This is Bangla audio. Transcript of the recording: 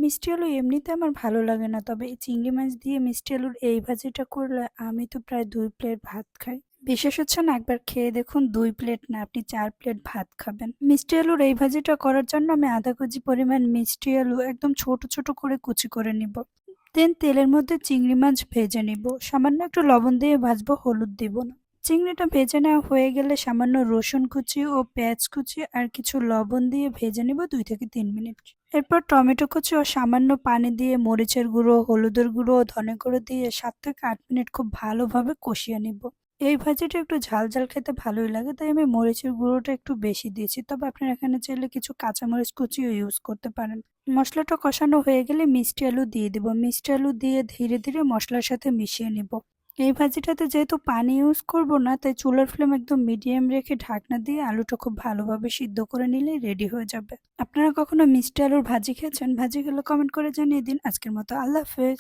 মিষ্টি আলু এমনিতে আমার ভালো লাগে না, তবে এই চিংড়ি মাছ দিয়ে মিষ্টি আলুর এই ভাজিটা করলে আমি তো প্রায় ২ প্লেট ভাত খাই। বিশ্বাস হচ্ছে না? একবার খেয়ে দেখুন, ২ প্লেট না, আপনি ৪ প্লেট ভাত খাবেন। মিষ্টি আলুর এই ভাজিটা করার জন্য আমি আধা কেজি পরিমাণ মিষ্টি আলু একদম ছোট ছোট করে কুচি করে নিব। দেন তেলের মধ্যে চিংড়ি মাছ ভেজে নিব। সামান্য একটু লবণ দিয়ে ভাজবো, হলুদ দিব না। চিংড়িটা ভেজে নেওয়া হয়ে গেলে সামান্য রসুন কুচি ও পেঁয়াজ কুচি আর কিছু লবণ দিয়ে ভেজে নিব ২ থেকে ৩ মিনিট। এরপর টমেটো কুচি ও সামান্য পানি দিয়ে মরিচের গুঁড়ো, হলুদের গুঁড়ো ও ধনে গুঁড়ো দিয়ে ৭ থেকে ৮ মিনিট খুব ভালোভাবে কষিয়ে নিব। এই ভাজিটা একটু ঝাল ঝাল খেতে ভালোই লাগে, তাই আমি মরিচের গুঁড়োটা একটু বেশি দিয়েছি, তবে আপনারা এখানে চাইলে কিছু কাঁচামরিচ কুচিও ইউজ করতে পারেন। মশলাটা কষানো হয়ে গেলে মিষ্টি আলু দিয়ে দিব। মিষ্টি আলু দিয়ে ধীরে ধীরে মশলার সাথে মিশিয়ে নিব। এই ভাজিটাতে যেহেতু পানি ইউজ করব না, তাই চুলার ফ্লেম একদম মিডিয়াম রেখে ঢাকনা দিয়ে আলুটা খুব ভালোভাবে সিদ্ধ করে নিলেই রেডি হয়ে যাবে। আপনারা কখনো মিষ্টি আলুর ভাজি খেয়েছেন? ভাজি খেলে কমেন্ট করে জানিয়ে দিন। আজকের মতো আল্লাহ হাফেজ।